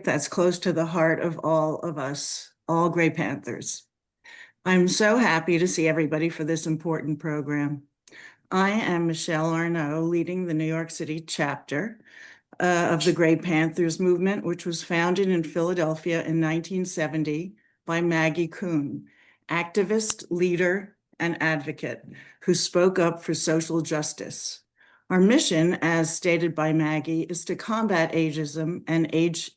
that's close to the heart of all of us, all Gray Panthers. I'm so happy to see everybody for this important program. I am Michelle Arnaud, leading the New York City chapter of the Gray Panthers movement, which was founded in Philadelphia in 1970 by Maggie Kuhn, activist, leader, and advocate who spoke up for social justice. Our mission, as stated by Maggie, is to combat ageism and age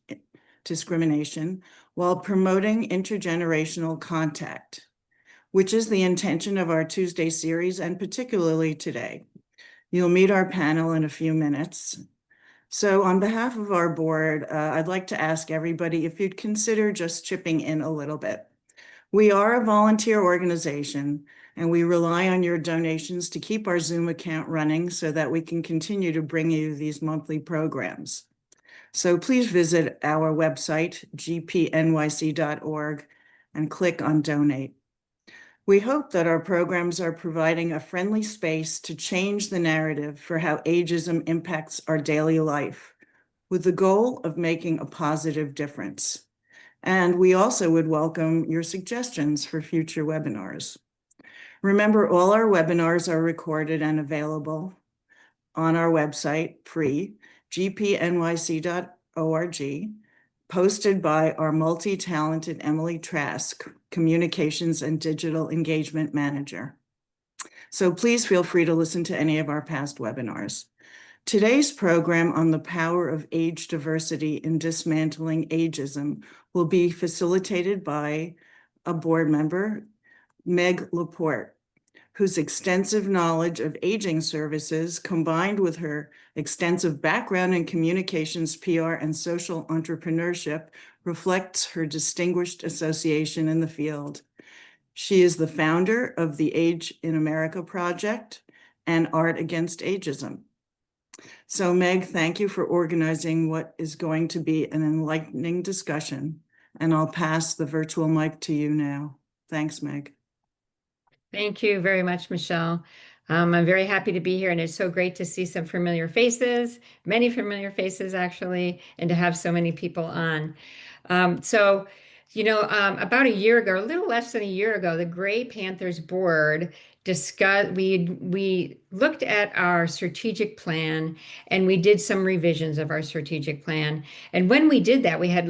discrimination while promoting intergenerational contact, which is the intention of our Tuesday series and particularly today. You'll meet our panel in a few minutes. So on behalf of our board, I'd like to ask everybody if you'd consider just chipping in a little bit. We are a volunteer organization, and we rely on your donations to keep our Zoom account running so that we can continue to bring you these monthly programs. So please visit our website, gpnyc.org, and click on Donate. We hope that our programs are providing a friendly space to change the narrative for how ageism impacts our daily life, with the goal of making a positive difference. And we also would welcome your suggestions for future webinars. Remember, all our webinars are recorded and available on our website, free, gpnyc.org, posted by our multi-talented Emily Trask, Communications and Digital Engagement Manager. So please feel free to listen to any of our past webinars. Today's program on the power of age diversity in dismantling ageism will be facilitated by a board member, Meg LaPorte, whose extensive knowledge of aging services, combined with her extensive background in communications, PR, and social entrepreneurship, reflects her distinguished association in the field. She is the founder of the Age in America Project and Art Against Ageism. So Meg, thank you for organizing what is going to be an enlightening discussion, and I'll pass the virtual mic to you now. Thanks, Meg. Thank you very much, Michelle. I'm very happy to be here, and it's so great to see some familiar faces, many familiar faces actually, and to have so many people on. About a year ago, a little less than a year ago, the Gray Panthers board discussed, we looked at our strategic plan and we did some revisions of our strategic plan. And when we did that, we had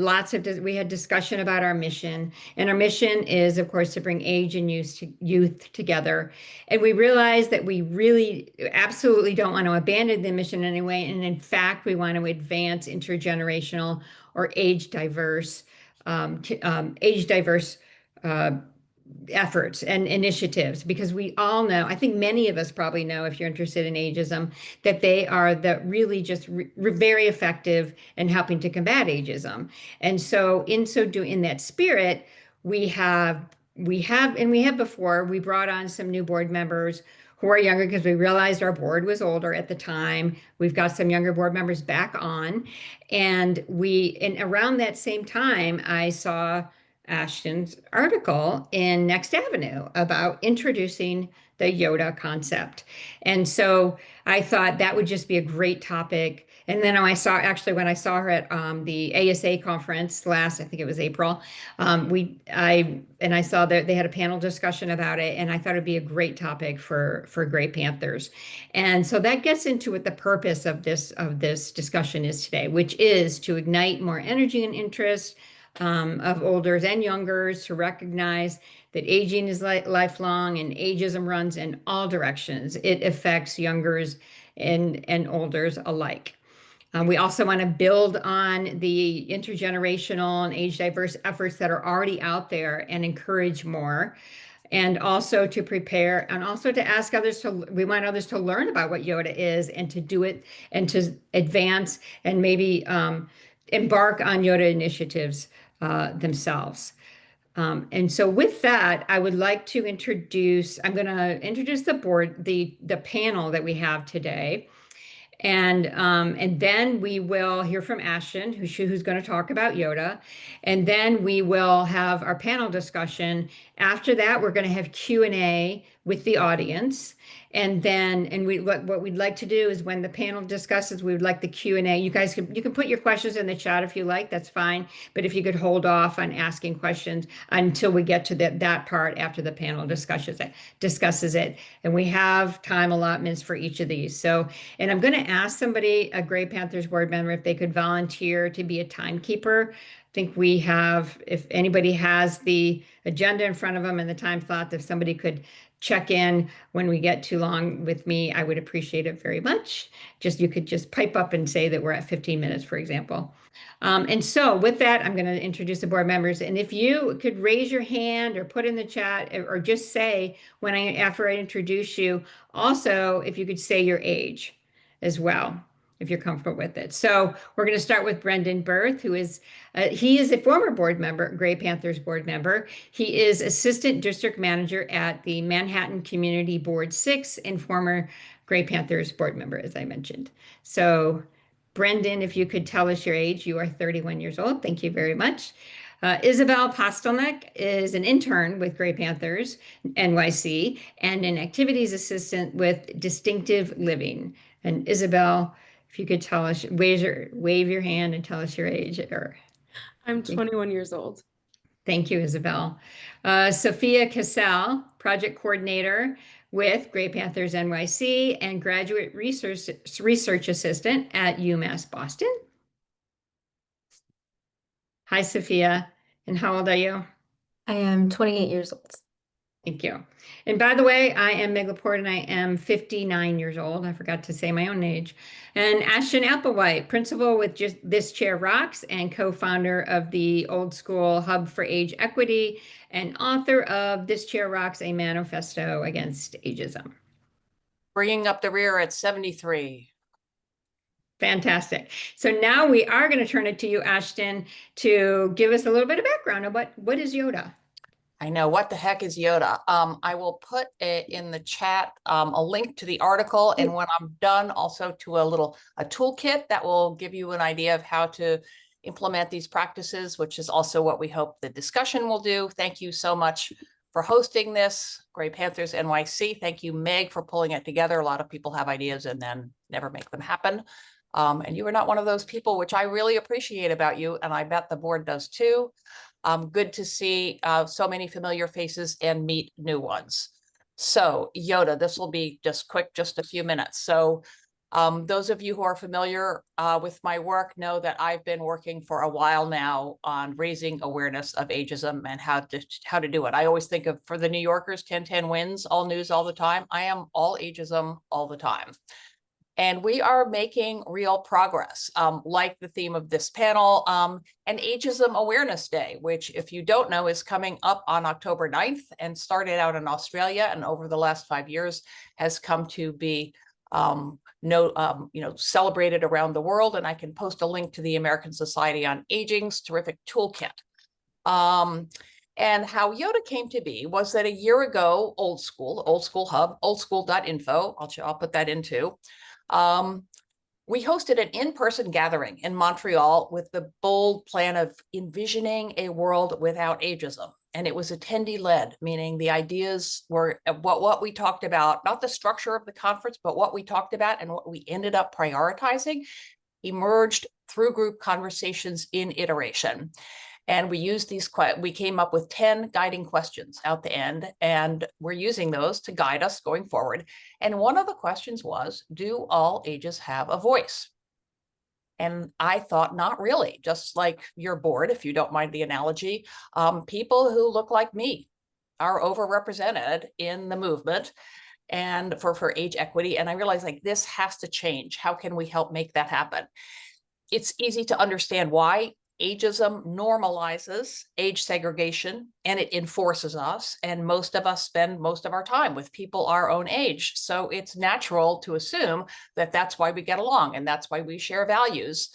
discussion about our mission. And our mission is, of course, to bring age and youth together. And we realized that we really absolutely don't want to abandon the mission anyway. And in fact, we want to advance intergenerational or age diverse efforts and initiatives, because we all know, I think many of us probably know, if you're interested in ageism, that they are really just very effective in helping to combat ageism. And so in that spirit, we have before, we brought on some new board members who are younger because we realized our board was older at the time. We've got some younger board members back on. And around that same time, I saw Ashton's article in Next Avenue about introducing the YODA concept. And so I thought that would just be a great topic. And then when I saw her at the ASA conference I think it was April, I saw that they had a panel discussion about it, and I thought it'd be a great topic for Gray Panthers. And so that gets into what the purpose of this discussion is today, which is to ignite more energy and interest of olders and youngers to recognize that aging is lifelong and ageism runs in all directions. It affects youngers and olders alike. We also want to build on the intergenerational and age diverse efforts that are already out there and encourage more. And also to prepare and also to ask we want others to learn about what YODA is and to do it and to advance and maybe embark on YODA initiatives themselves. And so with that, I would like to I'm going to introduce the board, the panel that we have today. And then we will hear from Ashton, who's going to talk about YODA. And then we will have our panel discussion. After that, we're going to have Q&A with the audience. And then, what we'd like to do is when the panel discusses, we would like the Q&A. You can put your questions in the chat if you like, that's fine. But if you could hold off on asking questions until we get to that part after the panel discusses it. And we have time allotments for each of these. So, and I'm going to ask somebody, a Gray Panthers board member, if they could volunteer to be a timekeeper. I think we have, if anybody has the agenda in front of them and the time slot, if somebody could check in when we get too long with me, I would appreciate it very much. You could just pipe up and say that we're at 15 minutes, for example. And so with that, I'm going to introduce the board members. And if you could raise your hand or put in the chat or just say after I introduce you, also, if you could say your age as well, if you're comfortable with it. So we're going to start with Brendan Berth, who is, he is a former board member, Gray Panthers board member. He is Assistant District Manager at the Manhattan Community Board 6 and former Gray Panthers board member, as I mentioned. So Brendan, if you could tell us your age, you are 31 years old. Thank you very much. Isabel Postelnek is an intern with Gray Panthers NYC and an activities assistant with Distinctive Living. And Isabel, if you could tell us, wave your hand and tell us your age. I'm 21 years old. Thank you, Isabel. Sophia Casale, project coordinator with Gray Panthers NYC and graduate research assistant at UMass Boston. Hi, Sophia. And how old are you? I am 28 years old. Thank you. And by the way, I am Meg LaPorte and I am 59 years old. I forgot to say my own age. And Ashton Applewhite, principal with Just This Chair Rocks and co-founder of the Old School Hub for Age Equity and author of This Chair Rocks, a Manifesto Against Ageism. Bringing up the rear at 73. Fantastic. So now we are going to turn it to you, Ashton, to give us a little bit of background on what is YODA? I know, what the heck is YODA? I will put in the chat a link to the article, and when I'm done, also to a toolkit that will give you an idea of how to implement these practices, which is also what we hope the discussion will do. Thank you so much for hosting this, Gray Panthers NYC. Thank you, Meg, for pulling it together. A lot of people have ideas and then never make them happen. And you are not one of those people, which I really appreciate about you, and I bet the board does too. Good to see so many familiar faces and meet new ones. So YODA, this will be just quick, just a few minutes. So those of you who are familiar with my work know that I've been working for a while now on raising awareness of ageism and how to do it. I always think of, for the New Yorkers, 10-10 wins, all news all the time. I am all ageism all the time. And we are making real progress, like the theme of this panel, an Ageism Awareness Day, which, if you don't know, is coming up on October 9th and started out in Australia, and over the last 5 years has come to be celebrated around the world. And I can post a link to the American Society on Aging's terrific toolkit. And how YODA came to be was that a year ago, Old School Hub, oldschool.info, I'll put that in too. We hosted an in-person gathering in Montreal with the bold plan of envisioning a world without ageism. And it was attendee-led, meaning the ideas were what we talked about, not the structure of the conference, but what we talked about and what we ended up prioritizing emerged through group conversations in iteration. And we used we came up with 10 guiding questions at the end, and we're using those to guide us going forward. And one of the questions was, do all ages have a voice? And I thought, not really. Just like your board, if you don't mind the analogy, people who look like me are overrepresented in the movement and for age equity. And I realized, like, this has to change. How can we help make that happen? It's easy to understand why. Ageism normalizes age segregation and it enforces us. And most of us spend most of our time with people our own age. So it's natural to assume that that's why we get along and that's why we share values.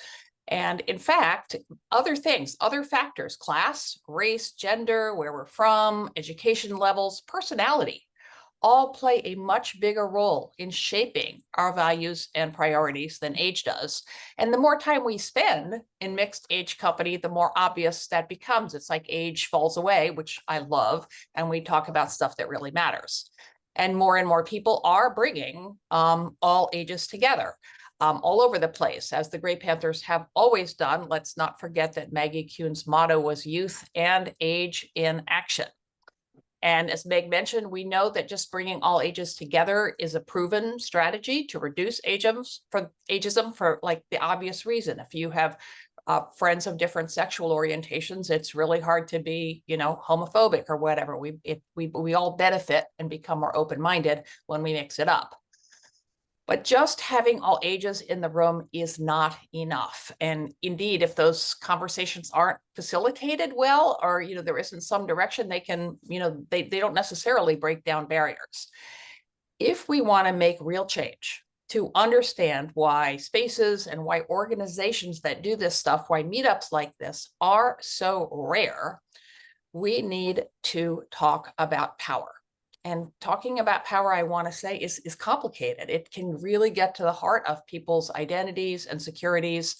And in fact, other things, other factors, class, race, gender, where we're from, education levels, personality, all play a much bigger role in shaping our values and priorities than age does. And the more time we spend in mixed age company, the more obvious that becomes. It's like age falls away, which I love, and we talk about stuff that really matters. And more people are bringing all ages together all over the place, as the Gray Panthers have always done. Let's not forget that Maggie Kuhn's motto was youth and age in action. And as Meg mentioned, we know that just bringing all ages together is a proven strategy to reduce ageism for like the obvious reason. If you have friends of different sexual orientations, it's really hard to be, homophobic or whatever. We all benefit and become more open-minded when we mix it up. But just having all ages in the room is not enough. And indeed, if those conversations aren't facilitated well, or there isn't some direction, they can, they don't necessarily break down barriers. If we want to make real change, to understand why spaces and why organizations that do this stuff, why meetups like this are so rare, we need to talk about power. And talking about power, I want to say, is complicated. It can really get to the heart of people's identities and securities.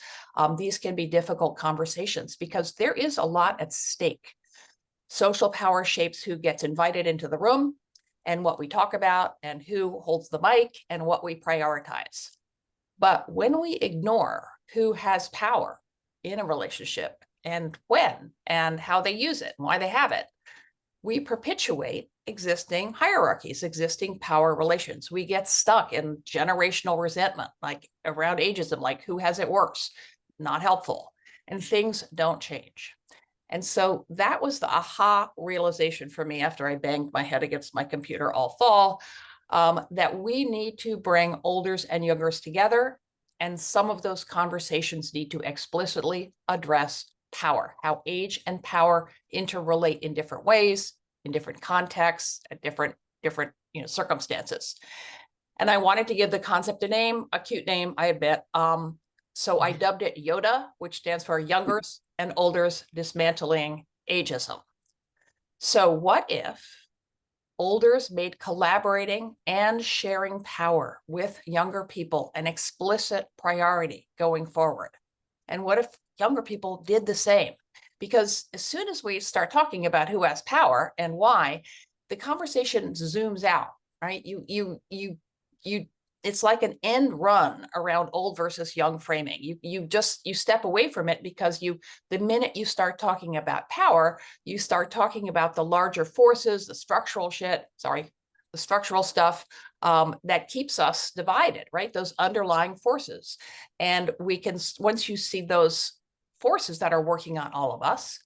These can be difficult conversations because there is a lot at stake. Social power shapes who gets invited into the room and what we talk about and who holds the mic and what we prioritize. But when we ignore who has power in a relationship and when and how they use it and why they have it, we perpetuate existing hierarchies, existing power relations. We get stuck in generational resentment, like around ageism, like who has it worse, not helpful, and things don't change. And so that was the aha realization for me after I banged my head against my computer all fall, that we need to bring olders and youngers together. And some of those conversations need to explicitly address power, how age and power interrelate in different ways, in different contexts, at different circumstances. And I wanted to give the concept a name, a cute name, I admit. So I dubbed it YODA, which stands for Youngers and Olders Dismantling Ageism. So what if olders made collaborating and sharing power with younger people an explicit priority going forward? And what if younger people did the same? Because as soon as we start talking about who has power and why, the conversation zooms out, right? It's like an end run around old versus young framing. You step away from it because the minute you start talking about power, you start talking about the larger forces, the structural stuff that keeps us divided, right? Those underlying forces. And once you see those forces that are working on all of us,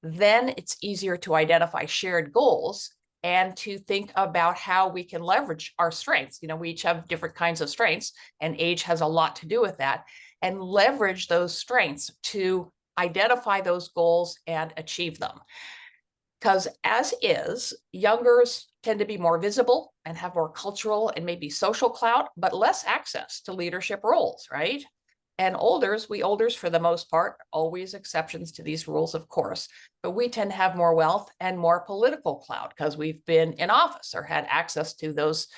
then it's easier to identify shared goals and to think about how we can leverage our strengths. We each have different kinds of strengths, and age has a lot to do with that, and leverage those strengths to identify those goals and achieve them. Because as is, youngers tend to be more visible and have more cultural and maybe social clout, but less access to leadership roles, right? And we olders, for the most part, always exceptions to these rules, of course, but we tend to have more wealth and more political clout because we've been in office or had access to those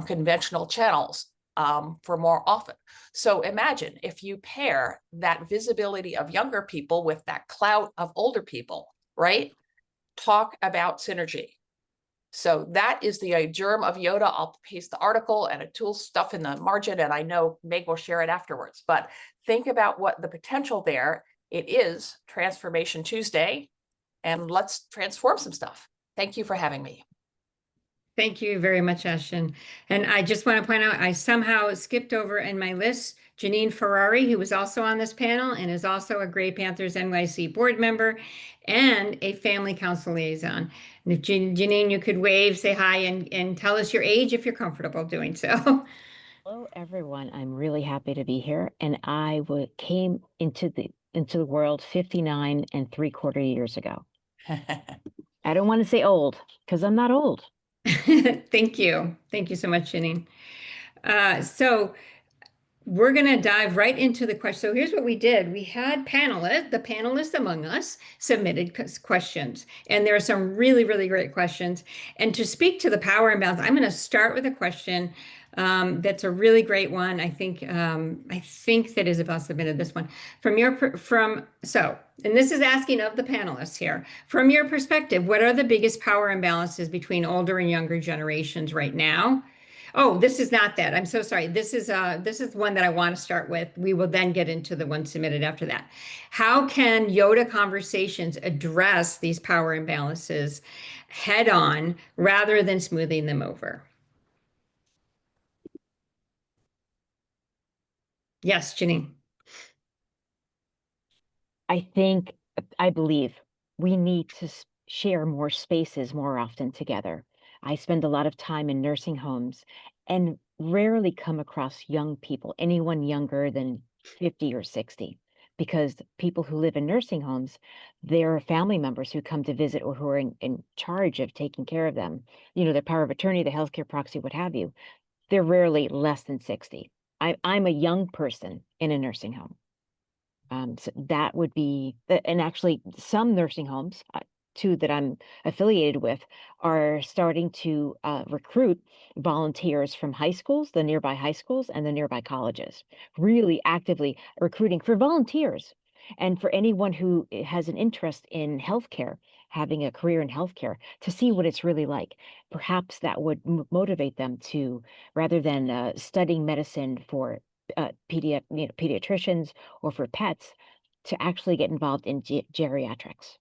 conventional channels for more often. So imagine if you pair that visibility of younger people with that clout of older people, right? Talk about synergy. So that is the germ of YODA. I'll paste the article and a tool stuff in the margin, and I know Meg will share it afterwards. But think about what the potential there. It is Transformation Tuesday, and let's transform some stuff. Thank you for having me. Thank you very much, Ashton. And I just want to point out, I somehow skipped over in my list Jenine Ferrari, who was also on this panel and is also a Gray Panthers NYC board member and a family council liaison. And if Jenine, you could wave, say hi, and tell us your age if you're comfortable doing so. Hello, everyone. I'm really happy to be here. And I came into the world 59 3/4 years ago. I don't want to say old because I'm not old. Thank you. Thank you so much, Jenine. So we're going to dive right into the question. So here's what we did. We had the panelists among us submitted questions, and there are some really, really great questions. And to speak to the power imbalance, I'm going to start with a question that's a really great one. I think that Isabel submitted this one so and this is asking of the panelists here, from your perspective, what are the biggest power imbalances between older and younger generations right now? Oh, this is not that. I'm so sorry. This is one that I want to start with. We will then get into the one submitted after that. How can YODA conversations address these power imbalances head on rather than smoothing them over? Yes, Jenine. I believe we need to share more spaces more often together. I spend a lot of time in nursing homes and rarely come across young people, anyone younger than 50 or 60, because people who live in nursing homes, their family members who come to visit or who are in charge of taking care of them, their power of attorney, the healthcare proxy, what have you, they're rarely less than 60. I'm a young person in a nursing home. So that would be, and actually some nursing homes, two that I'm affiliated with, are starting to recruit volunteers from high schools, the nearby high schools and the nearby colleges, really actively recruiting for volunteers. And for anyone who has an interest in healthcare, having a career in healthcare, to see what it's really like. Perhaps that would motivate them to, rather than studying medicine for pediatricians or for pets, to actually get involved in geriatrics.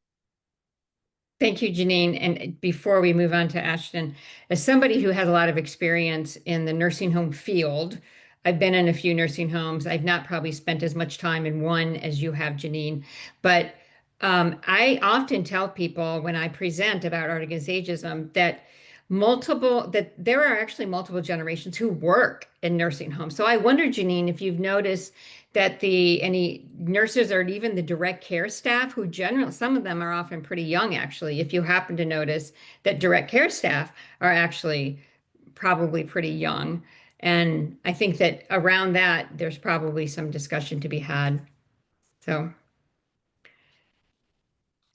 Thank you, Jenine. And before we move on to Ashton, as somebody who has a lot of experience in the nursing home field, I've been in a few nursing homes. I've not probably spent as much time in one as you have, Jenine, but I often tell people when I present about art against ageism that there are actually multiple generations who work in nursing homes. So I wonder, Jenine, if you've noticed that any nurses or even the direct care staff, who generally, some of them are often pretty young, actually, if you happen to notice that direct care staff are actually probably pretty young. And I think that around that, there's probably some discussion to be had. So,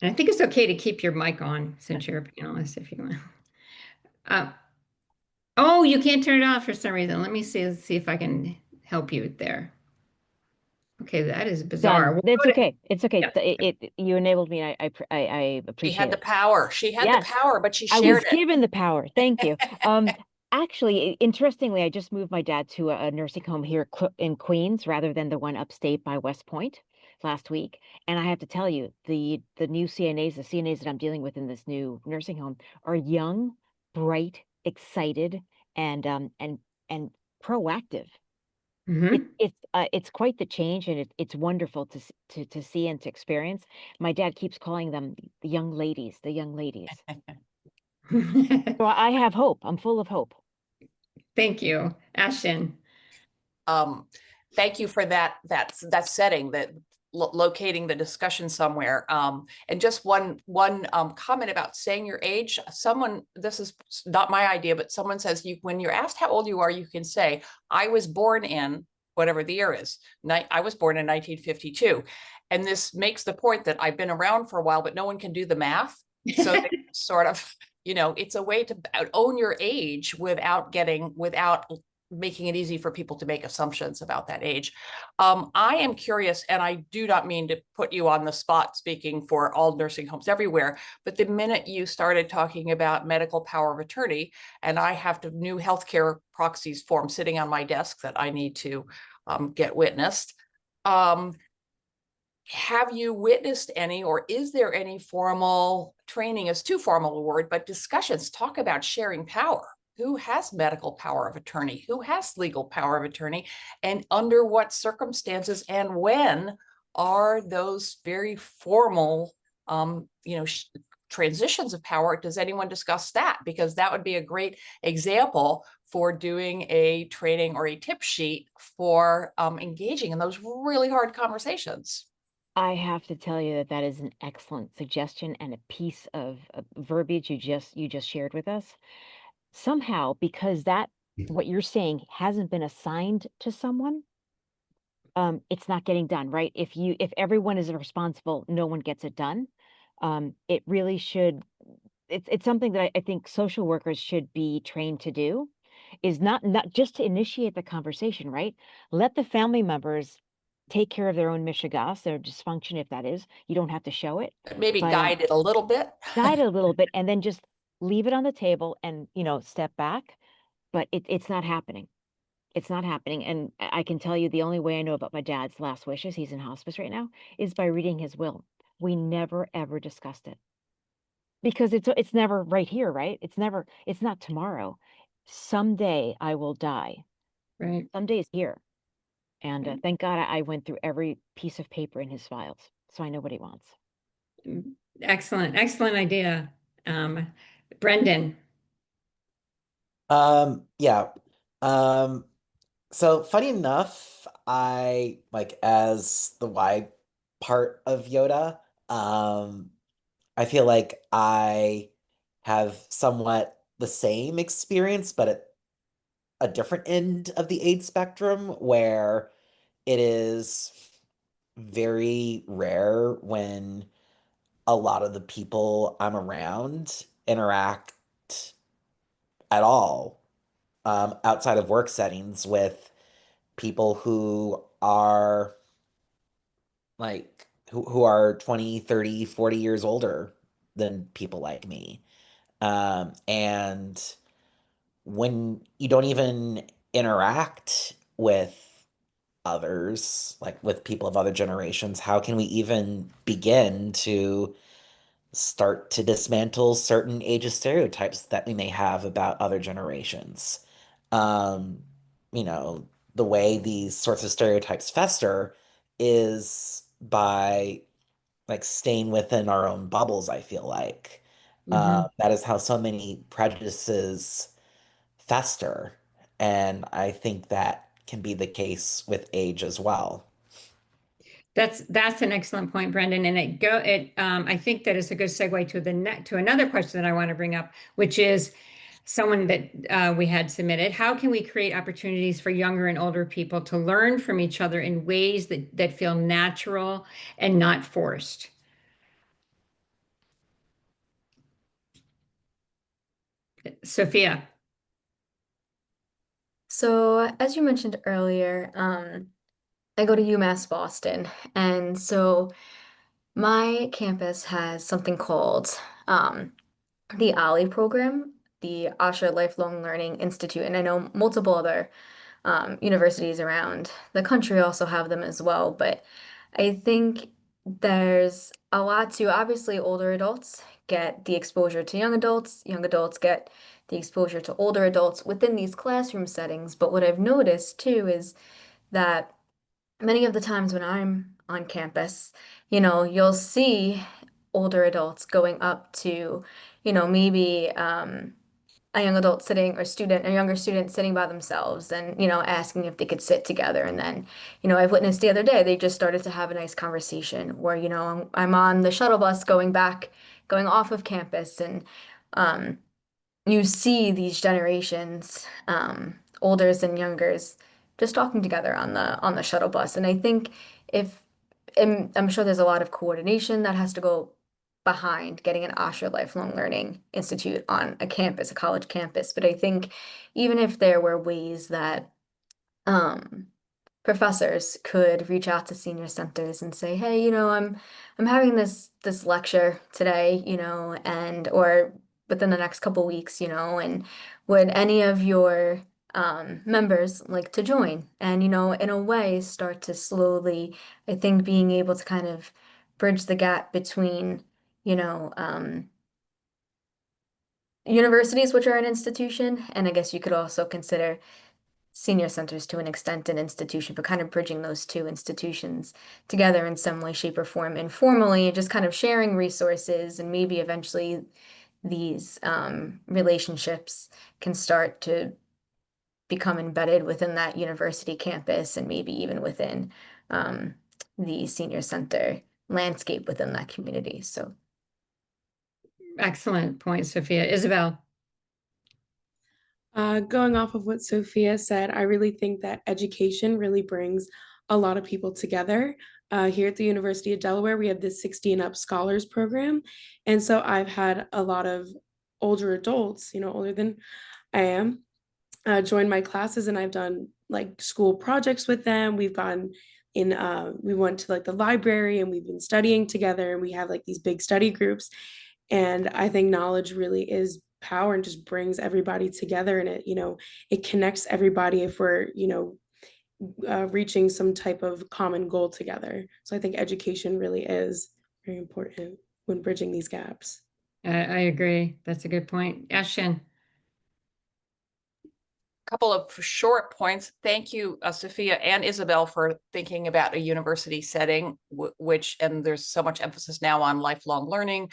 and I think it's okay to keep your mic on since you're a panelist if you want. Oh, you can't turn it off for some reason. Let me see if I can help you there. Okay, that is bizarre. Done. It's okay. It's okay. Yeah. You enabled me. I appreciate She had the it. power. She had Yes. the power, but she I shared was it. given the power. Thank you. Actually, interestingly, I just moved my dad to a nursing home here in Queens rather than the one upstate by West Point last week. And I have to tell you, the new CNAs, the CNAs that I'm dealing with in this new nursing home are young, bright, excited, and proactive. Mhm. It's quite the change, and it's wonderful to see and to experience. My dad keeps calling them the young ladies, the young ladies. So I have hope. I'm full of hope. Thank you, Ashton. Thank you for that setting, that locating the discussion somewhere. And just one comment about saying your age. This is not my idea, but someone says when you're asked how old you are, you can say, I was born in whatever the year is. I was born in 1952. And this makes the point that I've been around for a while, but no one can do the math. So they sort of, it's a way to own your age without making it easy for people to make assumptions about that age. I am curious, and I do not mean to put you on the spot speaking for all nursing homes everywhere, but the minute you started talking about medical power of attorney, and I have the new healthcare proxies form sitting on my desk that I need to get witnessed. Have you witnessed any, or is there any formal training, is too formal a word, but discussions talk about sharing power? Who has medical power of attorney? Who has legal power of attorney? And under what circumstances and when are those very formal, transitions of power? Does anyone discuss that? Because that would be a great example for doing a training or a tip sheet for engaging in those really hard conversations. I have to tell you that is an excellent suggestion and a piece of verbiage you just shared with us. Somehow, because what you're saying hasn't been assigned to someone, it's not getting done, right? If everyone is responsible, no one gets it done. It really should. It's something that I think social workers should be trained to do, is not just to initiate the conversation, right? Let the family members take care of their own mishigas, their dysfunction, if that is. You don't have to show it. Maybe But, guide it a little bit. guide it a little bit and then just leave it on the table and, step back. But it's not happening. It's not happening. And I can tell you the only way I know about my dad's last wishes, he's in hospice right now, is by reading his will. We never, ever discussed it. Because it's never right here, right? It's not tomorrow. Someday I will die. Right. Someday is here. And thank God I went through every piece of paper in his files. So I know what he wants. Excellent. Excellent idea. Brendan. Yeah. So funny enough, I as the Y part of YODA, I feel like I have somewhat the same experience, but at a different end of the age spectrum where it is very rare when a lot of the people I'm around interact at all outside of work settings with people who are who are 20, 30, 40 years older than people like me. And when you don't even interact with others, like with people of other generations, how can we even begin to start to dismantle certain ageist stereotypes that we may have about other generations? Um, the way these sorts of stereotypes fester is by staying within our own bubbles, I feel like. That is how so many prejudices fester. And I think that can be the case with age as well. That's an excellent point, Brendan. And I think that is a good segue to another question that I want to bring up, which is someone that we had submitted. How can we create opportunities for younger and older people to learn from each other in ways that feel natural and not forced? Sophia. So, as you mentioned earlier, I go to UMass Boston, and so my campus has something called the OLLI program, the Asha Lifelong Learning Institute, and I know multiple other universities around the country also have them as well. But I think there's a lot to obviously older adults get the exposure to young adults get the exposure to older adults within these classroom settings. But what I've noticed too is that many of the times when I'm on campus, you'll see older adults going up to, maybe a young adult sitting or student, a younger student sitting by themselves and, asking if they could sit together. And then, I've witnessed the other day, they just started to have a nice conversation where, I'm on the shuttle bus going off of campus, and you see these generations, olders and youngers, just talking together on the shuttle bus. And I think and I'm sure there's a lot of coordination that has to go behind getting an Asha Lifelong Learning Institute on a campus, a college campus. But I think even if there were ways that professors could reach out to senior centers and say, hey, I'm having this lecture today, and or within the next couple weeks, and would any of your members like to join? And, in a way, start to slowly, I think, being able to kind of bridge the gap between, universities, which are an institution, and I guess you could also consider senior centers to an extent an institution, but kind of bridging those two institutions together in some way, shape, or form informally, and just kind of sharing resources, and maybe eventually these relationships can start to become embedded within that university campus and maybe even within the senior center landscape within that community. So Excellent point, Sophia. Isabel. Going off of what Sophia said, I really think that education really brings a lot of people together. Here at the University of Delaware, we have this 60 and Up Scholars Program. And so I've had a lot of older adults, older than I am, join my classes, and I've done like school projects with them. We've gotten we went to like the library and we've been studying together, and we have like these big study groups. And I think knowledge really is power and just brings everybody together, and it connects everybody if we're, reaching some type of common goal together. So I think education really is very important when bridging these gaps. I agree. That's a good point. Ashton. Couple of short points. Thank you, Sophia and Isabel, for thinking about a university setting, and there's so much emphasis now on lifelong learning.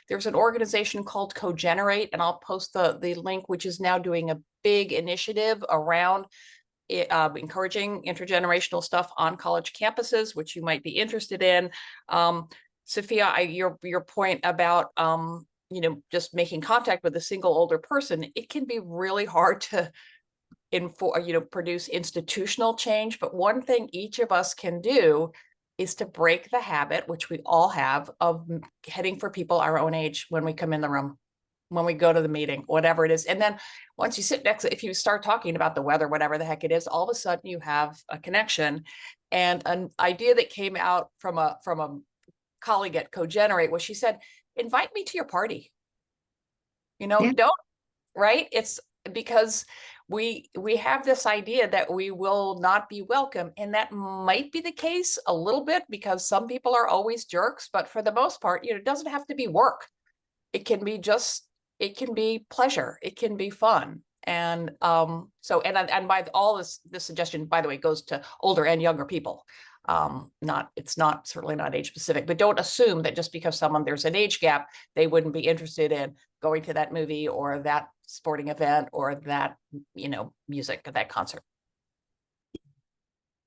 There's an organization called Cogenerate, and I'll post the link, which is now doing a big initiative around encouraging intergenerational stuff on college campuses, which you might be interested in. Sophia, your point about just making contact with a single older person, it can be really hard to produce institutional change. But one thing each of us can do is to break the habit, which we all have, of heading for people our own age when we come in the room, when we go to the meeting, whatever it is. And then once you sit next, if you start talking about the weather, whatever the heck it is, all of a sudden you have a connection. And an idea that came out from a colleague at Cogenerate was, she said, invite me to your party. Yeah. Don't, right? It's because we have this idea that we will not be welcome. And that might be the case a little bit, because some people are always jerks, but for the most part, it doesn't have to be work. It can be pleasure. It can be fun. And and by all this suggestion, by the way, goes to older and younger people. It's certainly not age specific, but don't assume that just because there's an age gap, they wouldn't be interested in going to that movie or that sporting event or that, music, that concert.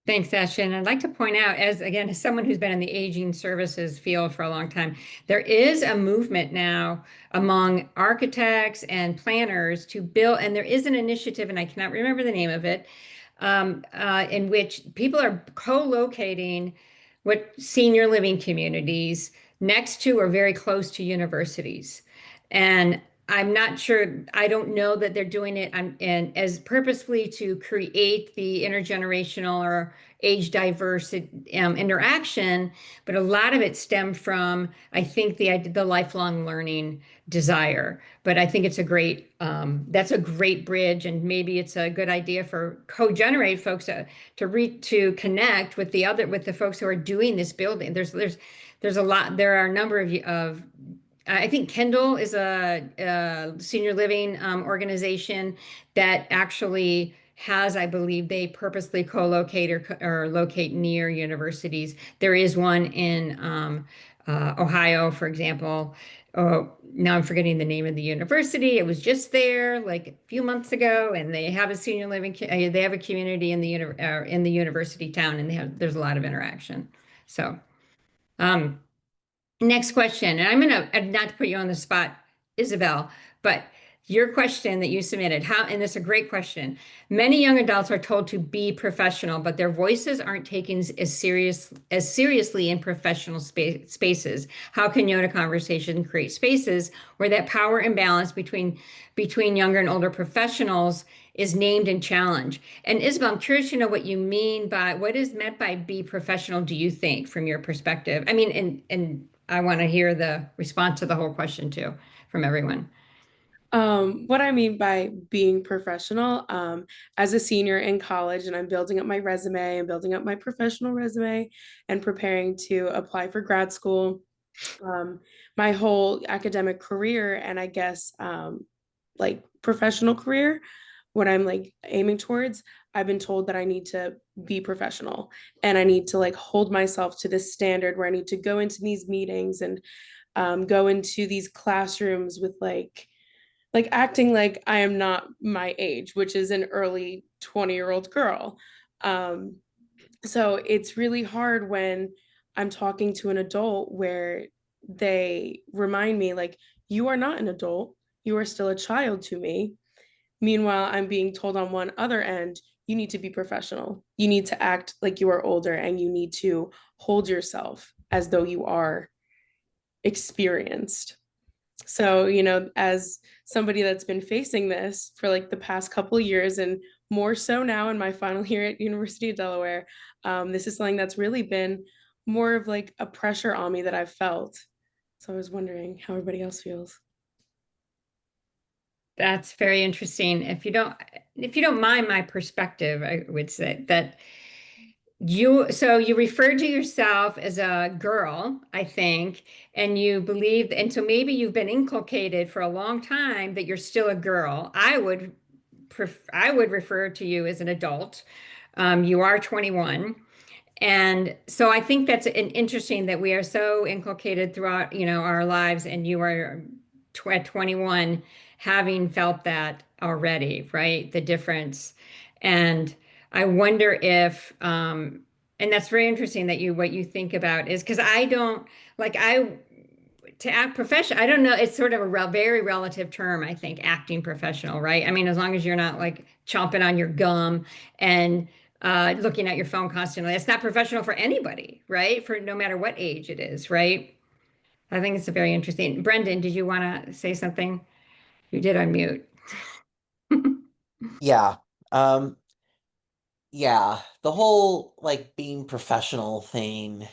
Thanks, Ashton. I'd like to point out, as someone who's been in the aging services field for a long time, there is a movement now among architects and planners to build, and there is an initiative, and I cannot remember the name of it, in which people are co-locating what senior living communities next to or very close to universities. And I'm not sure, I don't know that they're doing it and as purposefully to create the intergenerational or age diverse interaction, but a lot of it stemmed from, I think, the lifelong learning desire. But I think it's that's a great bridge, and maybe it's a good idea for Cogenerate folks to connect with the folks who are doing this building. There's a lot. There are a number of I think Kendall is a senior living organization that actually has, I believe, they purposely co-locate or locate near universities. There is one in Ohio, for example. Oh, now I'm forgetting the name of the university. It was just there like a few months ago, and they have a senior living. They have a community in the university town, and there's a lot of interaction. So. Next question, and I'm gonna not to put you on the spot, Isabel, but your question that you submitted, and this is a great question. Many young adults are told to be professional, but their voices aren't taken as seriously in professional spaces. How can YODA Conversation create spaces where that power imbalance between younger and older professionals is named and challenged? And Isabel, I'm curious to know what you mean by, what is meant by be professional, do you think, from your perspective? I mean, and I want to hear the response to the whole question too, from everyone. What I mean by being professional, as a senior in college, and I'm building up my resume and building up my professional resume and preparing to apply for grad school, my whole academic career, and I guess like professional career, what I'm like aiming towards, I've been told that I need to be professional, and I need to like hold myself to this standard where I need to go into these meetings and go into these classrooms with like acting like I am not my age, which is an early 20-year-old girl. So it's really hard when I'm talking to an adult where they remind me like, you are not an adult, you are still a child to me. Meanwhile, I'm being told on one other end, you need to be professional. You need to act like you are older, and you need to hold yourself as though you are experienced. So, as somebody that's been facing this for like the past couple of years and more so now in my final year at University of Delaware. This is something that's really been more of like a pressure on me that I've felt. So I was wondering how everybody else feels. That's very interesting. If you don't mind my perspective, I would say that so you referred to yourself as a girl, I think, and you believe, and so maybe you've been inculcated for a long time that you're still a girl. I would refer to you as an adult. You are 21. And so I think that's an interesting that we are so inculcated throughout, our lives, and you are at 21 having felt that already, right? The difference. And I wonder if, and that's very interesting that what you think about is because I don't like, to act professional, I don't know. It's sort of a very relative term, I think, acting professional, right? I mean, as long as you're not like chomping on your gum and looking at your phone constantly, it's not professional for anybody, right? For no matter what age it is, right? I think it's a very interesting. Brendan, did you want to say something? You did unmute. Yeah. Um, yeah, the whole like being professional thing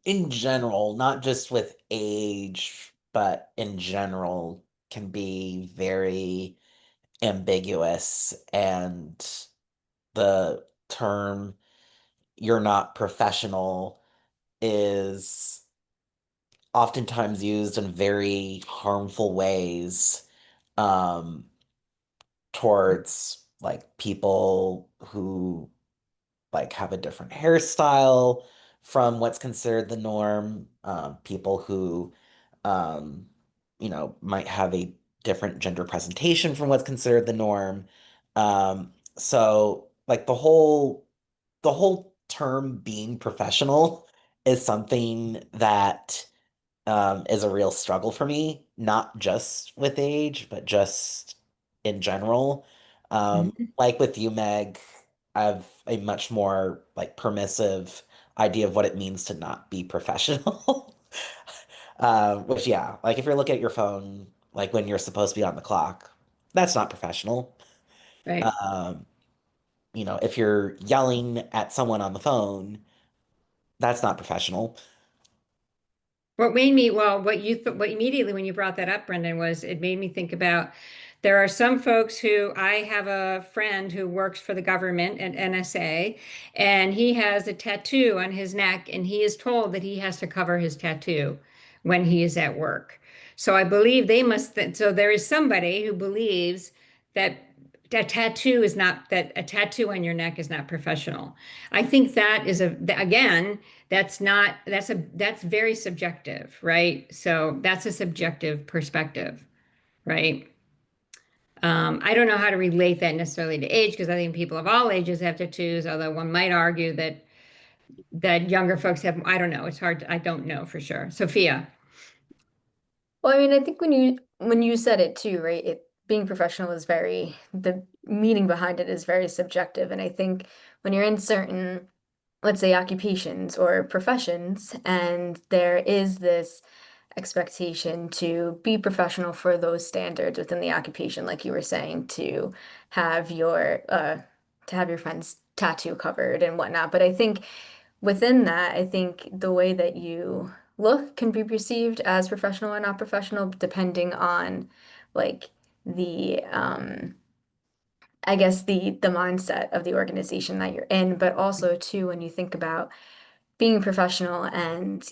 in general, not just with age, but in general, can be very ambiguous. And the term "you're not professional" is oftentimes used in very harmful ways um, towards like people who like have a different hairstyle from what's considered the norm, people who um, might have a different gender presentation from what's considered the norm. So like the whole term being professional is something that is a real struggle for me, not just with age, but just in general. Like with you, Meg, I have a much more like permissive idea of what it means to not be professional. Which, yeah, like if you're looking at your phone, like when you're supposed to be on the clock, that's not professional. Right. Um, if you're yelling at someone on the phone, that's not professional. What immediately when you brought that up, Brendan, was it made me think about there are some folks who I have a friend who works for the government at NSA, and he has a tattoo on his neck, and he is told that he has to cover his tattoo when he is at work. So I believe so there is somebody who believes that a tattoo on your neck is not professional. I think that is again, that's very subjective, right? So that's a subjective perspective, right? I don't know how to relate that necessarily to age because I think people of all ages have tattoos, although one might argue that younger folks have, I don't know, it's hard, I don't know for sure. Sophia. Well, I mean, I think when you said it too, right? It being professional is the meaning behind it is very subjective. And I think when you're in certain, let's say, occupations or professions, and there is this expectation to be professional for those standards within the occupation, like you were saying, have your to have your friend's tattoo covered and whatnot. But I think within that, I think the way that you look can be perceived as professional or not professional, depending on like the I guess the mindset of the organization that you're in, but also too when you think about being professional and,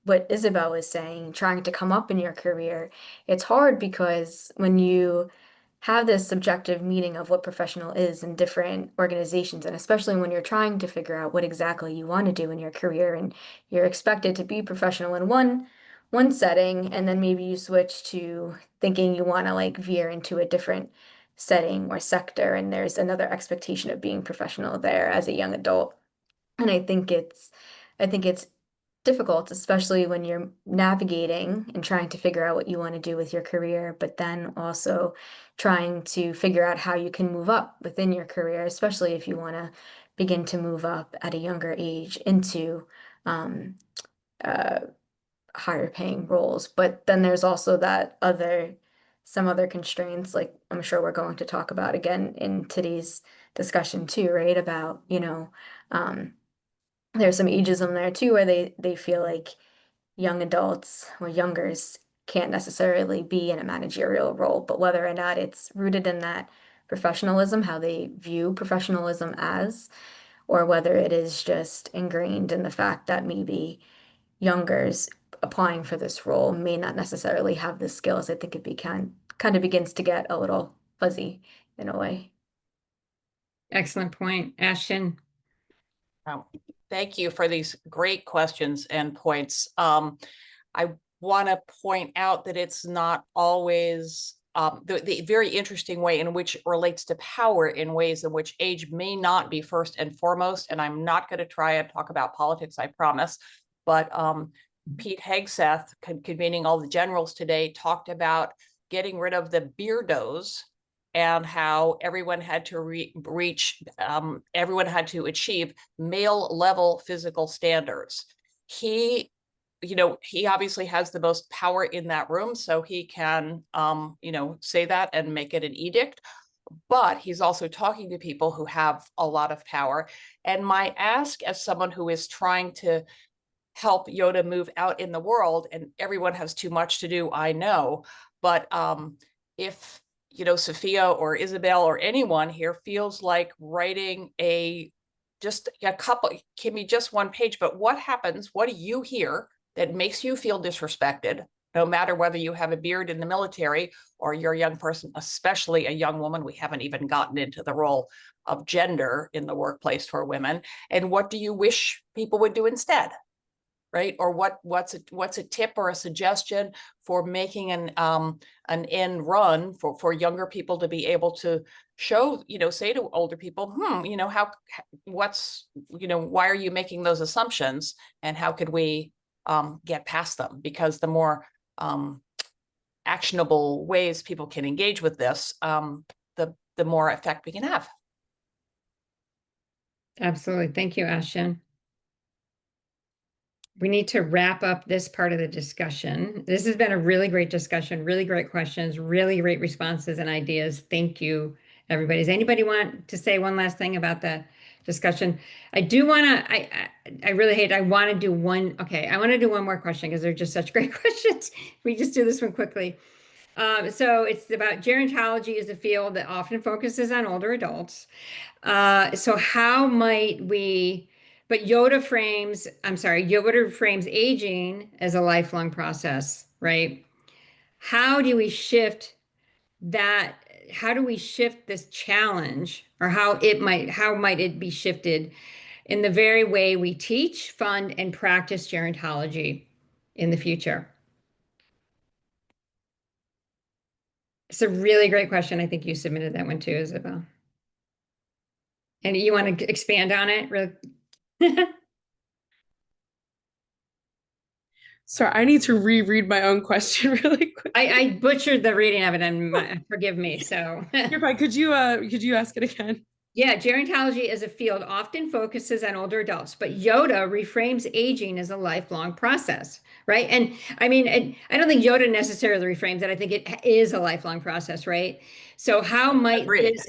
what Isabel was saying, trying to come up in your career, it's hard because when you have this subjective meaning of what professional is in different organizations, and especially when you're trying to figure out what exactly you want to do in your career, and you're expected to be professional in one setting, and then maybe you switch to thinking you want to like veer into a different setting or sector, and there's another expectation of being professional there as a young adult. And I think it's difficult, especially when you're navigating and trying to figure out what you want to do with your career, but then also trying to figure out how you can move up within your career, especially if you want to begin to move up at a younger age into um, uh, higher paying roles. But then there's also that other some other constraints, like I'm sure we're going to talk about again in today's discussion too, right? About, there's some ageism there too, where they feel like young adults or youngers can't necessarily be in a managerial role, but whether or not it's rooted in that professionalism, how they view professionalism as, or whether it is just ingrained in the fact that maybe youngers applying for this role may not necessarily have the skills. I think it kind of begins to get a little fuzzy in a way. Excellent point, Ashton. Oh, thank you for these great questions and points. I want to point out that it's not always the very interesting way in which it relates to power in ways in which age may not be first and foremost. And I'm not going to try and talk about politics, I promise. But Pete Hegseth, convening all the generals today, talked about getting rid of the beardos and how everyone had to everyone had to achieve male level physical standards. He obviously has the most power in that room, so he can, say that and make it an edict. But he's also talking to people who have a lot of power. And my ask as someone who is trying to help YODA move out in the world, and everyone has too much to do, I know, but if Sophia or Isabel or anyone here feels like writing just a couple, can be just one page, but what happens, what do you hear that makes you feel disrespected, no matter whether you have a beard in the military or you're a young person, especially a young woman? We haven't even gotten into the role of gender in the workplace for women. And what do you wish people would do instead? Right? Or what's a tip or a suggestion for making an end run for younger people to be able to show, say to older people, why are you making those assumptions, and how could we get past them? Because the more actionable ways people can engage with this, the more effect we can have. Absolutely. Thank you, Ashton. We need to wrap up this part of the discussion. This has been a really great discussion, really great questions, really great responses and ideas. Thank you, everybody. Does anybody want to say one last thing about the discussion? I do want to, I really hate, I want to do one, okay, I want to do one more question because they're just such great questions. We just do this one quickly. So it's about gerontology as a field that often focuses on older adults. So how might we, but YODA frames aging as a lifelong process, right? How do we shift that? How do we shift this challenge, or how might it be shifted in the very way we teach, fund, and practice gerontology in the future? It's a really great question. I think you submitted that one too, Isabel. And you want to expand on it? Really? Sorry, I need to reread my own question really quick. I butchered the reading of it, and forgive me. So You're fine. Could you ask it again? Yeah, gerontology as a field often focuses on older adults, but YODA reframes aging as a lifelong process, right? And I mean, I don't think YODA necessarily reframes it. I think it is a lifelong process, right? So how might this,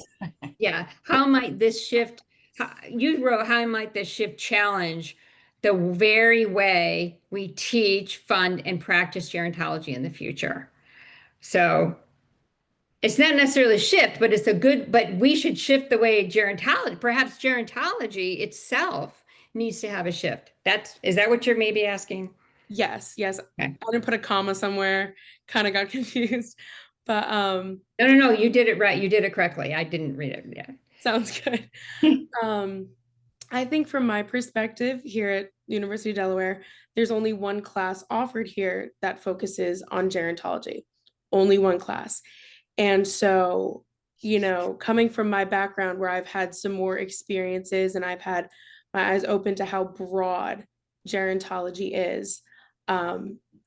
how might this shift, you wrote, how might this shift challenge the very way we teach, fund, and practice gerontology in the future? So it's not necessarily a shift, but but we should shift the way perhaps gerontology itself needs to have a shift. Is that what you're maybe asking? Yes. Okay. I didn't put a comma somewhere, kind of got confused, but No, you did it right. You did it correctly. I didn't read it. Yeah. Sounds good. I think from my perspective here at University of Delaware, there's only one class offered here that focuses on gerontology, only one class. And so, coming from my background where I've had some more experiences and I've had my eyes open to how broad gerontology is,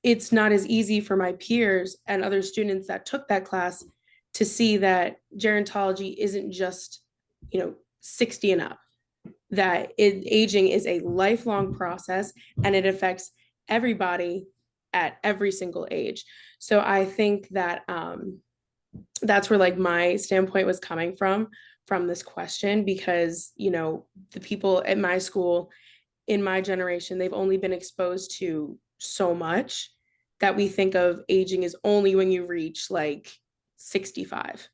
it's not as easy for my peers and other students that took that class to see that gerontology isn't just, 60 and up, that aging is a lifelong process and it affects everybody at every single age. So I think that that's where like my standpoint was coming from this question, because, you know, the people at my school in my generation, they've only been exposed to so much that we think of aging as only when you reach like 65.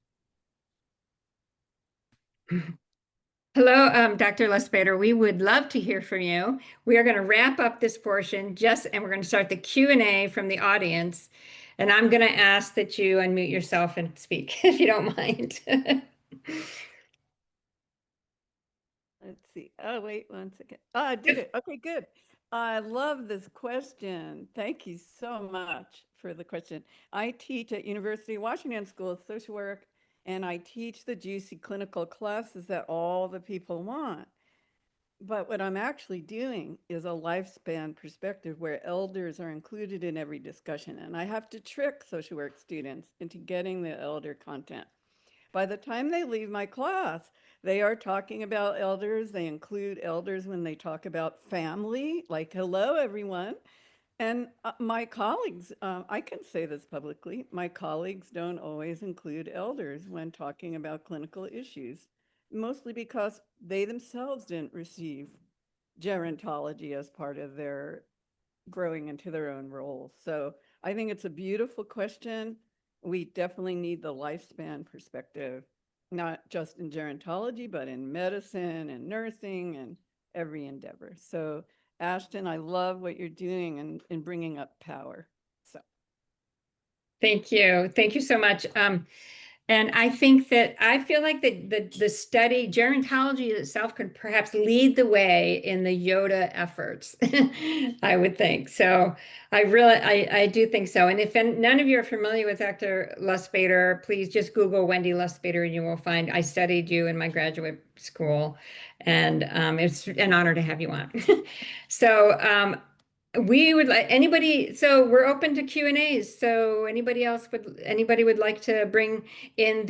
Hello, Dr. Lustbader. We would love to hear from you. We are going to wrap up this portion and we're going to start the Q&A from the audience. And I'm going to ask that you unmute yourself and speak, if you don't mind. Let's see. Oh, wait 1 second. Oh, I did it. Okay, good. I love this question. Thank you so much for the question. I teach at University of Washington School of Social Work, and I teach the juicy clinical classes that all the people want. But what I'm actually doing is a lifespan perspective where elders are included in every discussion. And I have to trick social work students into getting the elder content. By the time they leave my class, they are talking about elders. They include elders when they talk about family, like, hello, everyone. And my colleagues, I can say this publicly, my colleagues don't always include elders when talking about clinical issues, mostly because they themselves didn't receive gerontology as part of their growing into their own roles. So I think it's a beautiful question. We definitely need the lifespan perspective, not just in gerontology, but in medicine and nursing and every endeavor. So Ashton, I love what you're doing in bringing up power. So Thank you. Thank you so much. And I think that I feel like the study, gerontology itself could perhaps lead the way in the YODA efforts, I would think. So I do think so. And if none of you are familiar with Dr. Lustbader, please just Google Wendy Lustbader and you will find I studied you in my graduate school. And it's an honor to have you on. So we would like anybody, so we're open to Q&As. So anybody would like to bring in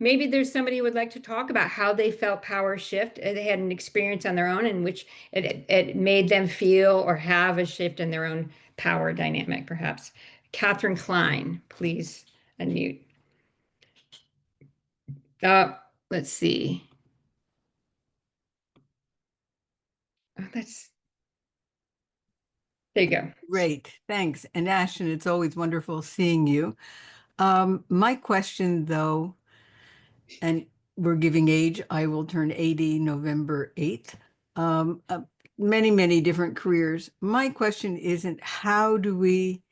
maybe there's somebody who would like to talk about how they felt power shift. They had an experience on their own in which it made them feel or have a shift in their own power dynamic, perhaps. Catherine Klein, please unmute. Let's see. Oh, there you go. Great, thanks. And Ashton, it's always wonderful seeing you. My question though, and we're giving age, I will turn 80 November 8th. Many, many different careers. My question isn't how do we,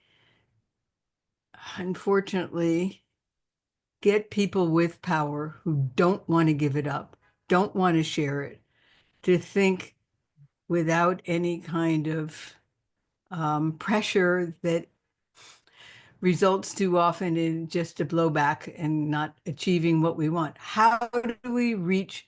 unfortunately, get people with power who don't want to give it up, don't want to share it, to think without any kind of pressure that results too often in just a blowback and not achieving what we want. How do we reach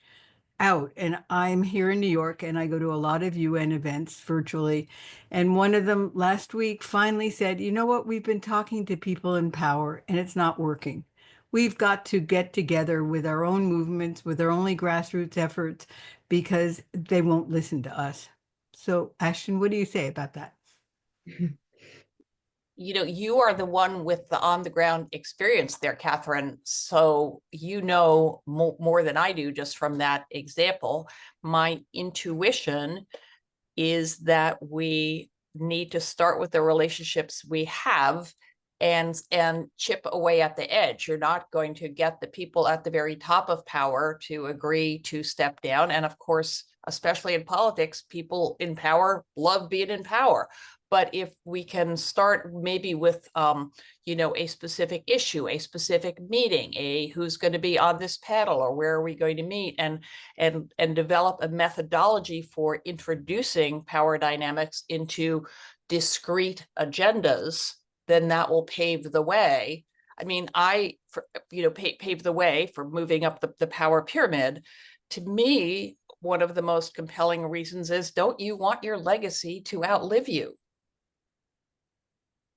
out? And I'm here in New York and I go to a lot of UN events virtually. And one of them last week finally said, you know what, we've been talking to people in power and it's not working. We've got to get together with our own movements, with our only grassroots efforts, because they won't listen to us. So Ashton, what do you say about that? You know, you are the one with the on the ground experience there, Catherine. So you know more than I do just from that example. My intuition is that we need to start with the relationships we have and chip away at the edge. You're not going to get the people at the very top of power to agree to step down. And of course, especially in politics, people in power love being in power. But if we can start maybe with, you know, a specific issue, a specific meeting, who's going to be on this panel or where are we going to meet, and develop a methodology for introducing power dynamics into discrete agendas, then that will pave the way. I mean, pave the way for moving up the power pyramid. To me, one of the most compelling reasons is, don't you want your legacy to outlive you?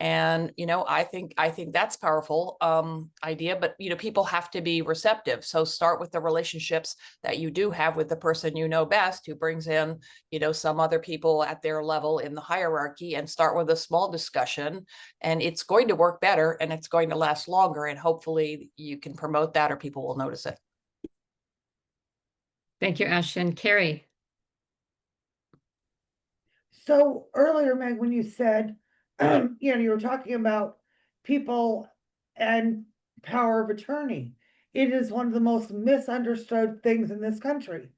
And, I think that's powerful idea, but, people have to be receptive. So start with the relationships that you do have with the person you know best, who brings in, some other people at their level in the hierarchy, and start with a small discussion, and it's going to work better and it's going to last longer. And hopefully you can promote that or people will notice it. Thank you, Ashton. Carrie. So earlier, Meg, when you said, you were talking about people and power of attorney, it is one of the most misunderstood things in this country.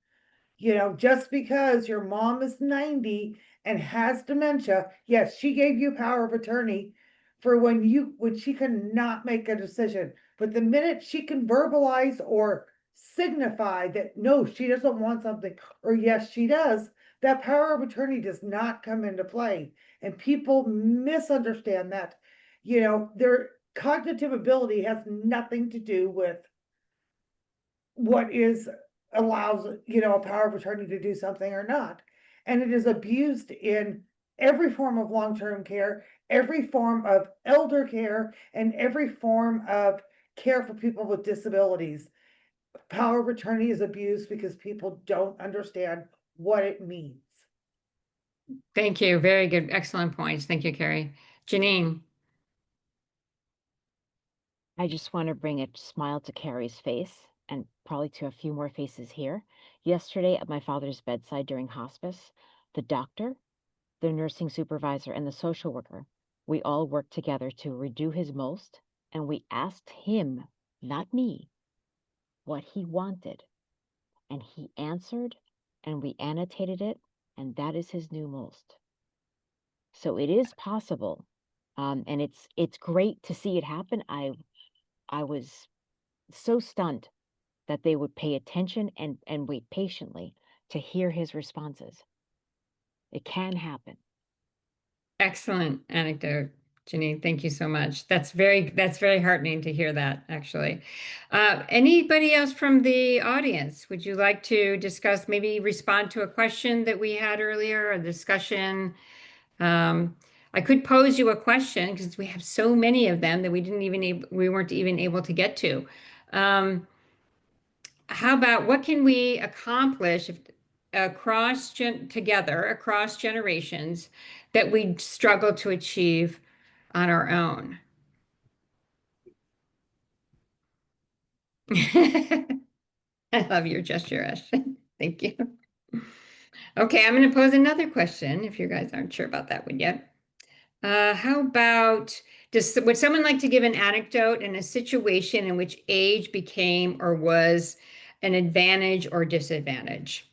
Just because your mom is 90 and has dementia, yes, she gave you power of attorney for when she cannot make a decision. But the minute she can verbalize or signify that no, she doesn't want something, or yes, she does, that power of attorney does not come into play. And people misunderstand that. Their cognitive ability has nothing to do with what allows, a power of attorney to do something or not. And it is abused in every form of long-term care, every form of elder care, and every form of care for people with disabilities. Power of attorney is abused because people don't understand what it means. Thank you. Very good. Excellent points. Thank you, Carrie. Jenine. I just want to bring a smile to Carrie's face and probably to a few more faces here. Yesterday at my father's bedside during hospice, the doctor, the nursing supervisor, and the social worker, we all worked together to redo his most, and we asked him, not me, what he wanted. And he answered, and we annotated it, and that is his new most. So it is possible, and it's great to see it happen. I was so stunned that they would pay attention and wait patiently to hear his responses. It can happen. Excellent anecdote, Jenine. Thank you so much. That's very heartening to hear that, actually. Anybody else from the audience? Would you like to discuss, maybe respond to a question that we had earlier, a discussion? I could pose you a question because we have so many of them that we weren't even able to get to. How about what can we accomplish if across generations that we struggle to achieve on our own? I love your gesture, Ashton. Thank you. Okay, I'm going to pose another question if you guys aren't sure about that one yet. How about, would someone like to give an anecdote in a situation in which age became or was an advantage or disadvantage?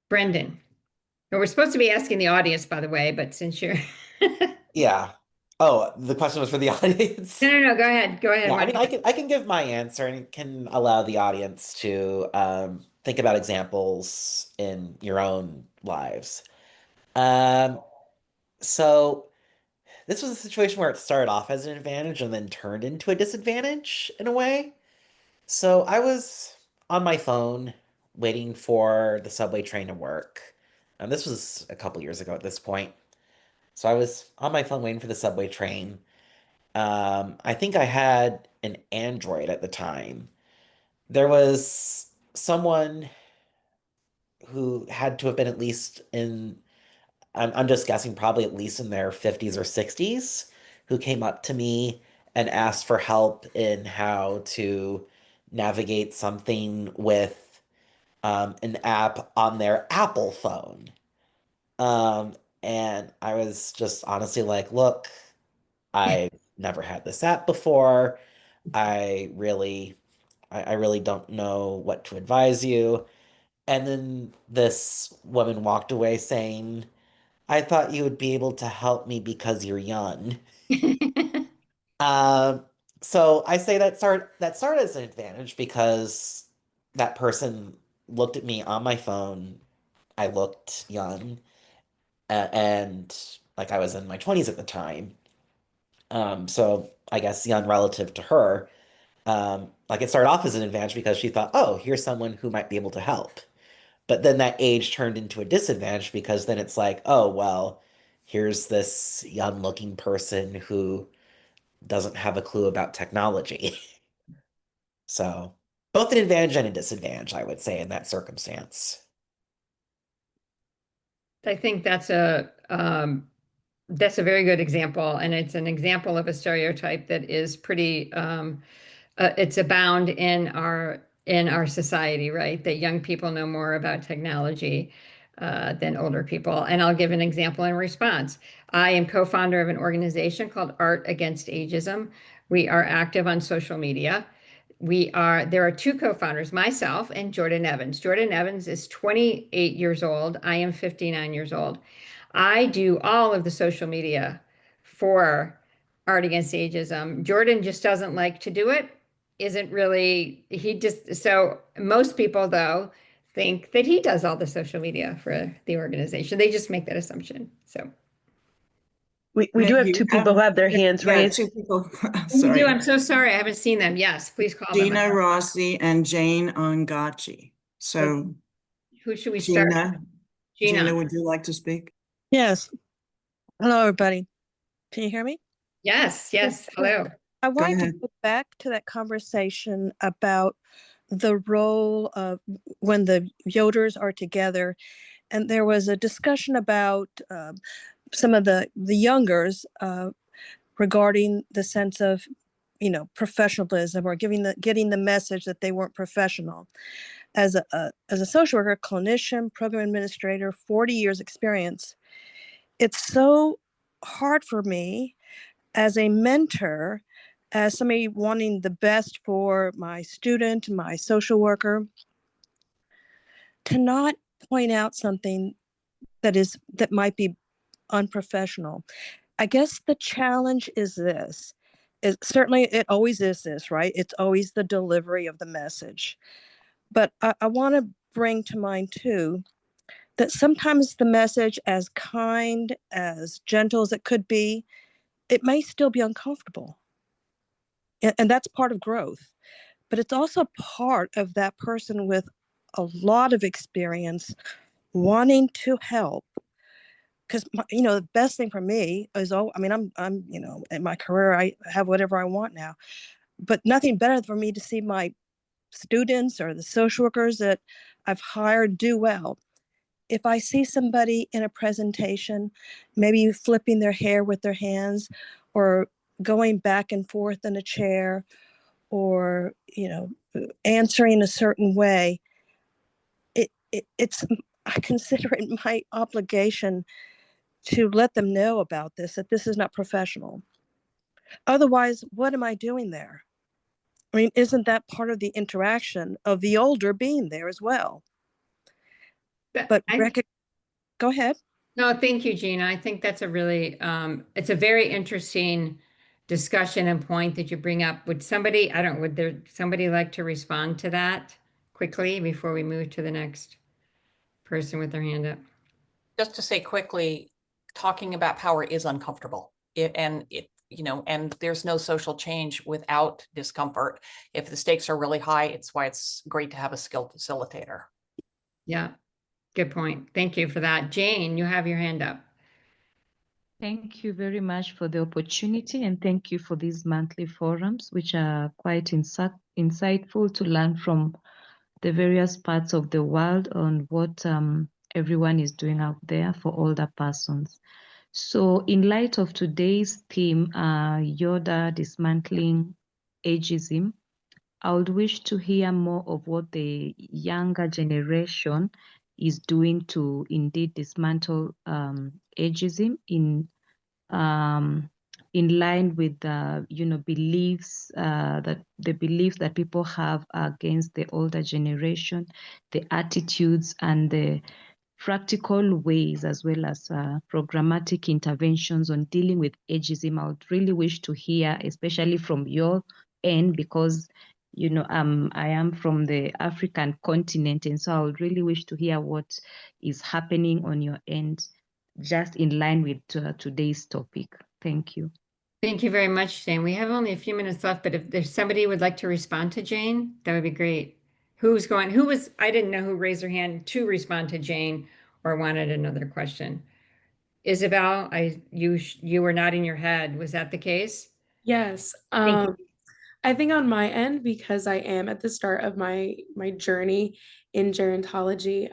Brendan. We're supposed to be asking the audience, by the way, but since you're Yeah. Oh, the question was for the audience. No, go ahead. Go ahead. Yeah, I mean, I can give my answer and can allow the audience to think about examples in your own lives. So this was a situation where it started off as an advantage and then turned into a disadvantage in a way. So I was on my phone waiting for the subway train to work. And this was a couple years ago at this point. So I was on my phone waiting for the subway train. I think I had an Android at the time. There was someone who had to have been at least in, I'm just guessing, probably at least in their 50s or 60s, who came up to me and asked for help in how to navigate something with an app on their Apple phone. Um, and I was just honestly like, look, I've never had this app before. I really, I really don't know what to advise you. And then this woman walked away saying, I thought you would be able to help me because you're young. Um, so I say that started as an advantage because that person looked at me on my phone. I looked young, and like I was in my 20s at the time. So I guess young relative to her. Like it started off as an advantage because she thought, oh, here's someone who might be able to help. But then that age turned into a disadvantage because then it's like, oh, well, here's this young looking person who doesn't have a clue about technology. So both an advantage and a disadvantage, I would say, in that circumstance. I think that's a very good example, and it's an example of a stereotype that is pretty it's abound in our society, right? That young people know more about technology than older people. And I'll give an example in response. I am co-founder of an organization called Art Against Ageism. We are active on social media. There are two co-founders, myself and Jordan Evans. Jordan Evans is 28 years old. I am 59 years old. I do all of the social media for Art Against Ageism. Jordan just doesn't like to do it. So most people though think that he does all the social media for the organization. They just make that assumption. So we Meg, do have you two people who have their hands yeah, raised. two people. you do. Sorry. I'm so sorry. I haven't seen them. Yes, please call them. Gina Rossi and Jane Ongachi. So Who should we start? Gina, would you like to speak? Yes. Hello, everybody. Can you hear me? Yes, hello. I wanted ahead. to go back to that conversation about the role of when the YODAs are together. And there was a discussion about some of the youngers regarding the sense of, professionalism or getting the message that they weren't professional. As a social worker, clinician, program administrator, 40 years experience, it's so hard for me as a mentor, as somebody wanting the best for my student, my social worker, to not point out something that might be unprofessional. I guess the challenge is this. Certainly it always is this, right? It's always the delivery of the message. But I want to bring to mind too, that sometimes the message, as kind, as gentle as it could be, it may still be uncomfortable. And that's part of growth. But it's also part of that person with a lot of experience wanting to help. Because, the best thing for me is, I'm in my career, I have whatever I want now. But nothing better for me to see my students or the social workers that I've hired do well. If I see somebody in a presentation, maybe flipping their hair with their hands or going back and forth in a chair or, answering a certain way, I consider it my obligation to let them know about this, that this is not professional. Otherwise, what am I doing there? I mean, isn't that part of the interaction of the older being there as well? But go ahead. No, thank you, Gina. I think that's a really, it's a very interesting discussion and point that you bring up. Would somebody like to respond to that quickly before we move to the next person with their hand up? Just to say quickly, talking about power is uncomfortable. And there's no social change without discomfort. If the stakes are really high, it's why it's great to have a skilled facilitator. Yeah, good point. Thank you for that. Jane, you have your hand up. Thank you very much for the opportunity, and thank you for these monthly forums, which are quite insightful to learn from the various parts of the world on what everyone is doing out there for older persons. So in light of today's theme, YODA, Dismantling Ageism, I would wish to hear more of what the younger generation is doing to indeed dismantle ageism in line with the beliefs that people have against the older generation, the attitudes and the practical ways, as well as programmatic interventions on dealing with ageism. I would really wish to hear, especially from your end, because I am from the African continent, and so I would really wish to hear what is happening on your end, just in line with today's topic. Thank you. Thank you very much, Jane. We have only a few minutes left, but if there's somebody who would like to respond to Jane, that would be great. I didn't know who raised their hand to respond to Jane or wanted another question. Isabel, you were nodding your head. Was that the case? Yes. Thank you. I think on my end, because I am at the start of my journey in gerontology,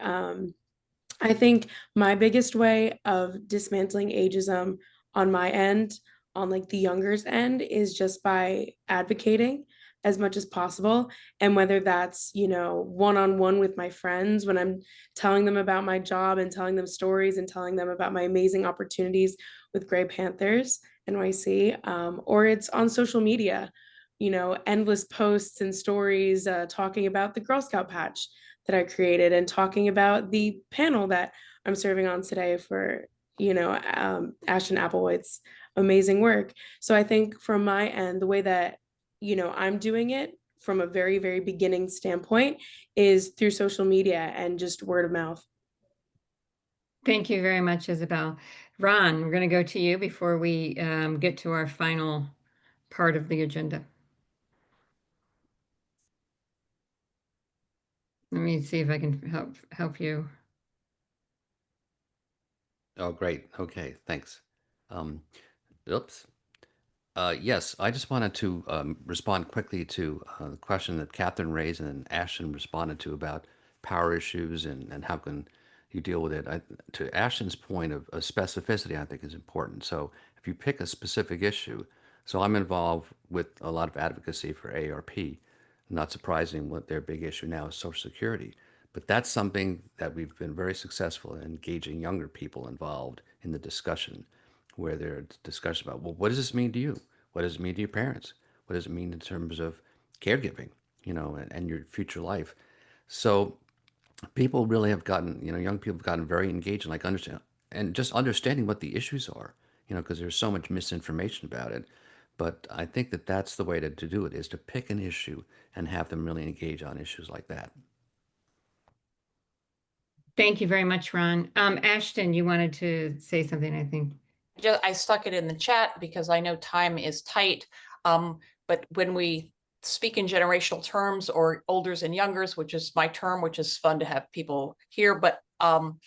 I think my biggest way of dismantling ageism on my end, on like the younger's end, is just by advocating as much as possible. And whether that's, one-on-one with my friends when I'm telling them about my job and telling them stories and telling them about my amazing opportunities with Gray Panthers NYC, or it's on social media, endless posts and stories talking about the Girl Scout patch that I created and talking about the panel that I'm serving on today for, Ashton Applewhite's amazing work. So I think from my end, the way that, I'm doing it from a very, very beginning standpoint is through social media and just word of mouth. Thank you very much, Isabel. Ron, we're going to go to you before we get to our final part of the agenda. Let me see if I can help you. Oh, great. Okay, thanks. Oops. Yes, I just wanted to respond quickly to the question that Catherine raised and Ashton responded to about power issues and how can you deal with it. To Ashton's point of specificity, I think is important. So if you pick a specific issue, so I'm involved with a lot of advocacy for AARP. Not surprising, what their big issue now is Social Security. But that's something that we've been very successful in engaging younger people involved in the discussion, where there's discussion about, well, what does this mean to you? What does it mean to your parents? What does it mean in terms of caregiving, and your future life? So people really have gotten, young people have gotten very engaged and like understand and just understanding what the issues are, because there's so much misinformation about it. But I think that that's the way to do it, is to pick an issue and have them really engage on issues like that. Thank you very much, Ron. Ashton, you wanted to say something, I think. I stuck it in the chat because I know time is tight. But when we speak in generational terms or olders and youngers, which is my term, which is fun to have people here, but one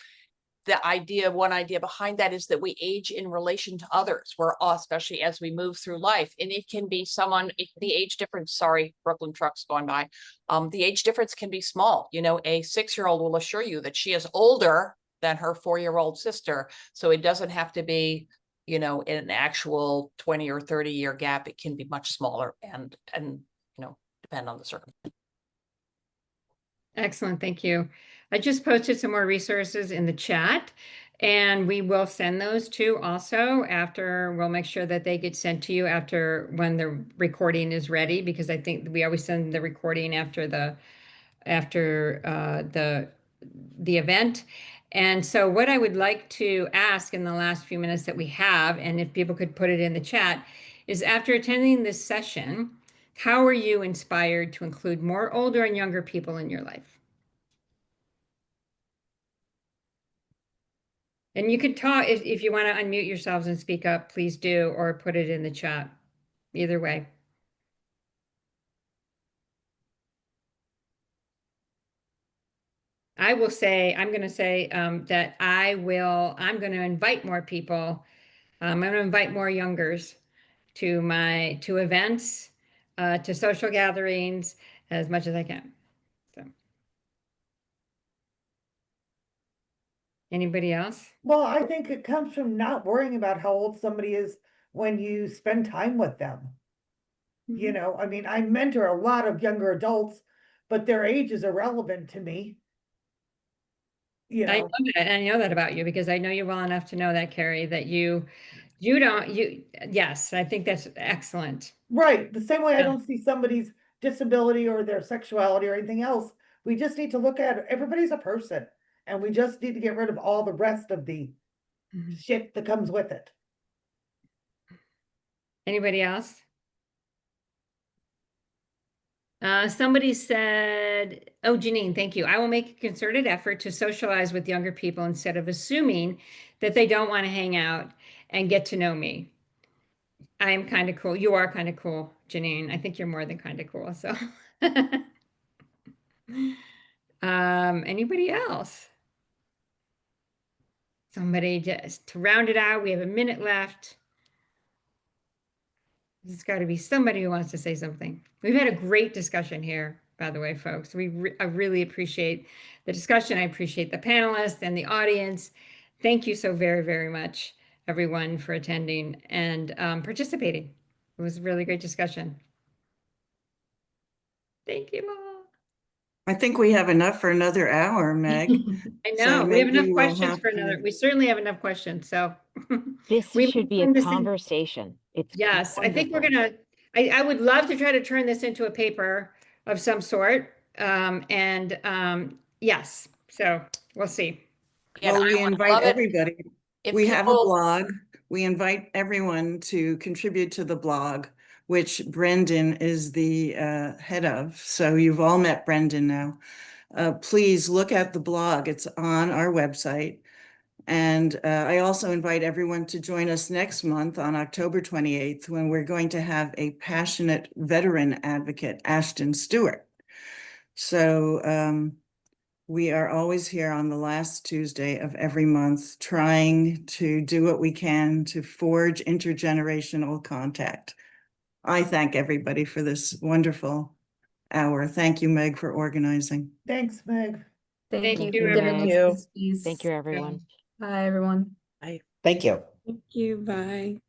idea behind that is that we age in relation to others. We're all, especially as we move through life, and it can be the age difference. Sorry, Brooklyn trucks going by. The age difference can be small. A 6-year-old will assure you that she is older than her 4-year-old sister. So it doesn't have to be, an actual 20 or 30-year gap. It can be much smaller and depend on the circumstance. Excellent, thank you. I just posted some more resources in the chat, and we will send those too also after. We'll make sure that they get sent to you after when the recording is ready, because I think we always send the recording after the event. And so what I would like to ask in the last few minutes that we have, and if people could put it in the chat, is after attending this session, how are you inspired to include more older and younger people in your life? And you could talk, if you want to unmute yourselves and speak up, please do, or put it in the chat. Either way. I'm going to say that I'm going to invite more people. I'm going to invite more youngers to events, to social gatherings as much as I can. So, anybody else? Well, I think it comes from not worrying about how old somebody is when you spend time with them. I mean, I mentor a lot of younger adults, but their age is irrelevant to me. I know that, I know that about you because I know you well enough to know that, Carrie, that yes, I think that's excellent. Right. The same way I don't see somebody's disability or their sexuality or anything else. We just need to look at everybody's a person, and we just need to get rid of all the rest of the shit that comes with it. Anybody else? Somebody said, oh, Jenine, thank you. I will make a concerted effort to socialize with younger people instead of assuming that they don't want to hang out and get to know me. I am kind of cool. You are kind of cool, Jenine. I think you're more than kind of cool. So, anybody else? Somebody just to round it out. We have a minute left. There's got to be somebody who wants to say something. We've had a great discussion here, by the way, folks. I really appreciate the discussion. I appreciate the panelists and the audience. Thank you so very, very much, everyone, for attending and participating. It was a really great discussion. Thank you, Mom. I think we have enough for another hour, Meg. I So know, we have enough maybe we'll questions have for to- another, we certainly have enough questions, so. This we should might be a turn this in- conversation. It's Yes, I think we're wonderful. gonna, I would love to try to turn this into a paper of some sort. Yes, so we'll see. Yeah, Well, I we would invite love it everybody. if We have a people- blog. We invite everyone to contribute to the blog, which Brendan is the head of. So you've all met Brendan now. Please look at the blog. It's on our website. And I also invite everyone to join us next month on October 28th, when we're going to have a passionate veteran advocate, Ashton Stewart. So we are always here on the last Tuesday of every month, trying to do what we can to forge intergenerational contact. I thank everybody for this wonderful hour. Thank you, Meg, for organizing. Thanks, Meg. Thank Thank you you, for giving everyone. us the space. Thank you, everyone. Bye, everyone. Thank you. Thank you. Bye.